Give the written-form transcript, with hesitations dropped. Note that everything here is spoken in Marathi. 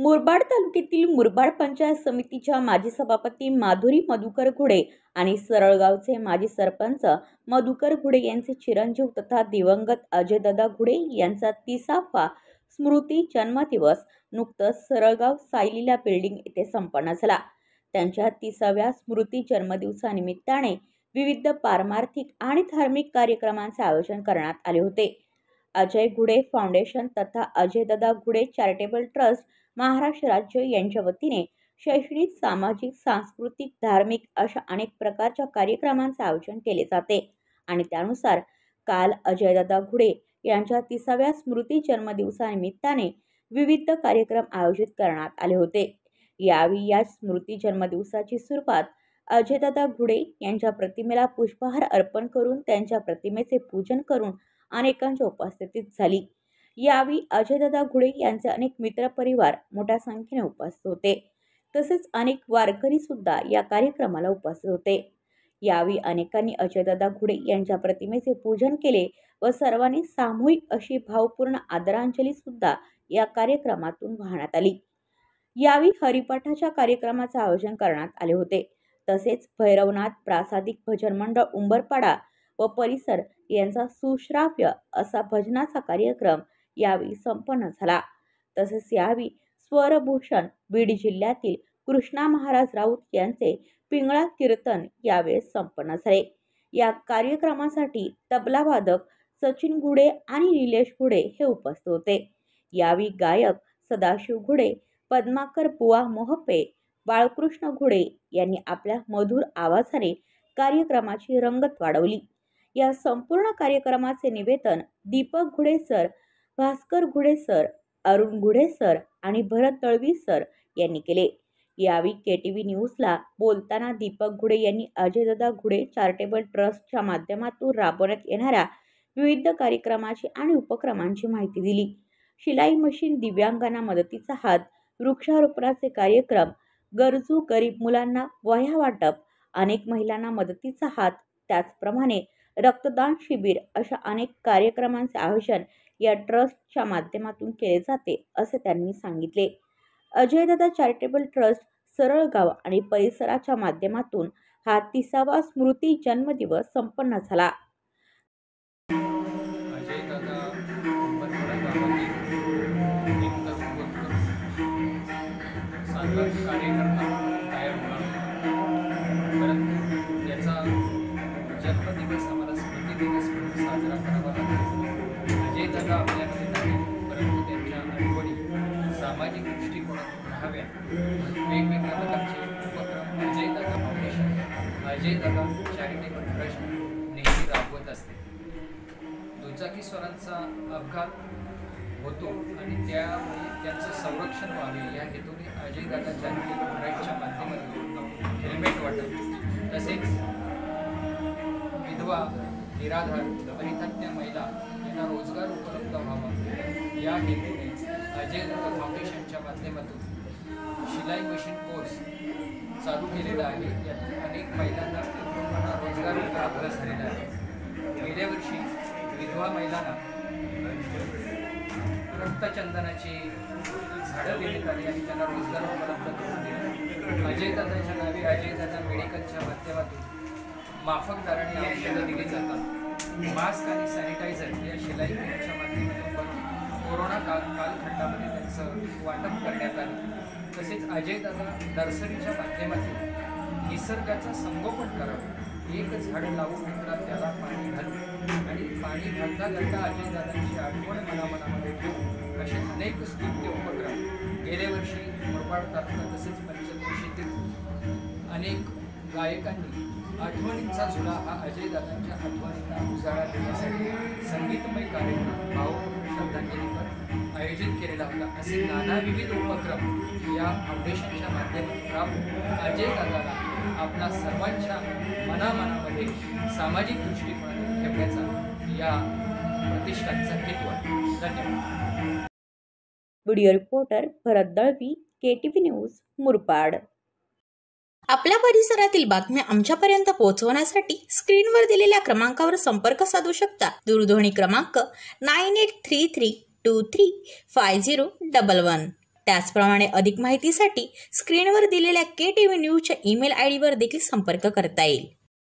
मुरबाड तालुक्यातील मुरबाड पंचायत समितीच्या माजी सभापती माधुरी मधुकर घुडे आणि सरळगावचे माजी सरपंच मधुकर घुडे यांचे चिरंजीव तथा दिवंगत अजयदादा घुडे यांचा 30वा स्मृती जन्मदिवस नुकताच सरळगाव साईलीला बिल्डिंग येथे संपन्न झाला। त्यांच्या 30व्या स्मृती जन्मदिवसानिमित्ताने विविध पारमार्थिक आणि धार्मिक कार्यक्रमांचे आयोजन करण्यात आले होते। अजय घुडे फाउंडेशन तथा अजयदादा घुडे चॅरिटेबल ट्रस्ट महाराष्ट्र राज्य यांच्या वतीने शैक्षणिक, सामाजिक, सांस्कृतिक, धार्मिक अशा अनेक प्रकारच्या कार्यक्रमांचे आयोजन केले जाते आणि त्यानुसार काल अजयदादा घुडे यांच्या 30व्या स्मृती जन्मदिवसानिमित्ताने विविध कार्यक्रम आयोजित करण्यात आले होते। यावेळी या स्मृती जन्मदिवसाची सुरुवात अजयदादा घुडे यांच्या प्रतिमेला पुष्पहार अर्पण करून त्यांच्या प्रतिमेचे पूजन करून अनेकांच्या उपस्थितीत झाली। यावेळी अजयदादा घुडे यांचे अनेक मित्रपरिवार मोठ्या संख्येने उपस्थित होते, तसेच अनेक वारकरी सुद्धा या कार्यक्रमाला उपस्थित होते। यावेळी अनेकांनी अजयदादा घुडे यांच्या प्रतिमेचे पूजन केले व सर्वांनी सामूहिक अशी भावपूर्ण आदरांजली सुद्धा या कार्यक्रमातून वाहण्यात आली। यावेळी हरिपाठाच्या कार्यक्रमाचे आयोजन करण्यात आले होते, तसेच भैरवनाथ प्रासादिक भजन मंडळ उंबरपाडा व परिसर यांचा सुश्राव्य असा भजनाचा कार्यक्रम यावेळी संपन्न झाला। तसेच यावेळी स्वरभूषण बीड जिल्ह्यातील कृष्णा महाराज राऊत यांचे पिंगळा कीर्तन यावेळी संपन्न झाले। या कार्यक्रमासाठी तबला वादक सचिन घुडे आणि निलेश घुडे हे उपस्थित होते। यावेळी गायक सदाशिव घुडे, पद्माकर बुवा मोहपे, बाळकृष्ण घुडे यांनी आपल्या मधुर आवाजाने कार्यक्रमाची रंगत वाढवली। या संपूर्ण कार्यक्रमाचे निवेदन Deepak Ghude sir, Bhaskar Ghude sir, Arun Ghude sir आणि भरत दळवी सर यांनी केले। यावेळी केटीव्ही न्यूजला बोलताना दीपक घुडे यांनी अजयदादा घुडे चॅरिटेबल ट्रस्टच्या माध्यमातून राबवण्यात येणाऱ्या विविध कार्यक्रमाची आणि उपक्रमांची माहिती दिली। शिलाई मशीन, दिव्यांगांना मदतीचा हात, वृक्षारोपणाचे कार्यक्रम, गरजू गरीब मुलांना वह्या वाटप, अनेक महिलांना मदतीचा हात, त्याचप्रमाणे रक्तदान शिबिर अशा अनेक कार्यक्रमांचे आयोजन या ट्रस्टच्या माध्यमातून केले जाते असे त्यांनी सांगितले। अजयदादा चॅरिटेबल ट्रस्ट सरळगाव आणि परिसराच्या माध्यमातून हा 30वा स्मृती जन्मदिवस संपन्न झाला। जन्मदिवस आम्हाला स्मृती दिवस म्हणून साजरा करावा लागतो। अजयदादा आपल्यामध्ये नाही, परंतु त्यांच्या आठवणी सामाजिक दृष्टिकोनातून राहाव्या वेगवेगळ्या प्रकारचे उपक्रम अजयदादा फाउंडेशन, अजयदादा चॅरिटेबल ट्रस्ट नेहमी राबवत असते। दुचाकीस्वारांचा अपघात होतो आणि त्यामुळे त्यांचं संरक्षण व्हावे या हेतूने अजयदादा चॅरिटेबल ट्रस्टच्या माध्यमातून हेल्मेट वाटप, तसेच विधवा, निराधार, परित्यक्त्या महिला यांना रोजगार उपलब्ध व्हावा या हेतूने अजयदादा फाउंडेशनच्या माध्यमातून शिलाई मशीन कोर्स चालू केलेला आहे। यातून अनेक महिलांना रोजगार उपलब्ध झालेला आहे। गेल्या वर्षी विधवा महिलांना रक्तचंदनाची झाडं देण्यात आली आणि त्यांना रोजगार उपलब्ध करून दिला। अजयदादाच्या नावे अजयदादा मेडिकलच्या माध्यमातून माफक दराने औषधं दिली जातात। मास्क आणि सॅनिटायझर या शिलाई मशीनच्या माध्यमातून कोरोना कालखंडामध्ये त्यांचं वाटप करण्यात आलं। तसेच अजयदादा नर्सरीच्या माध्यमातून निसर्गाचं संगोपन करावं, एक झाड लावून त्याला पाणी घालून आणि पाणी घालता घालता अजयदादांची आठवण मनामध्ये ठेवून असे अनेक स्तुत्य उपक्रम गेल्या वर्षी मुरबाड तालुका तसेच पंचक्रोशीतील अनेक गायकांनी आठवणींचा झुला हा अजयदादांच्या आठवणींना उजाळा देण्यासाठी संगीतमय कार्यक्रम भावपूर्ण श्रद्धांजलीपर आयोजित केलेला होता। असे नाना विविध उपक्रम या फाउंडेशनच्या माध्यमातून राबवून अजयदादाला आपला सर्वांच्या मनामध्ये सामाजिक दृष्टिकोनातून ठेवण्याचा या प्रतिष्ठानचा हेतू आहे। धन्यवाद। व्हिडिओ रिपोर्टर भरत दळवी, केटीव्ही न्यूज, मुरबाड। आपल्या परिसरातील बातम्या आमच्यापर्यंत पोहोचवण्यासाठी स्क्रीनवर दिलेल्या क्रमांकावर संपर्क साधू शकता। दूरध्वनी क्रमांक 9833235011। त्याचप्रमाणे अधिक माहितीसाठी स्क्रीनवर दिलेल्या KTV न्यूजच्या ईमेल ID वर देखील संपर्क करता येईल.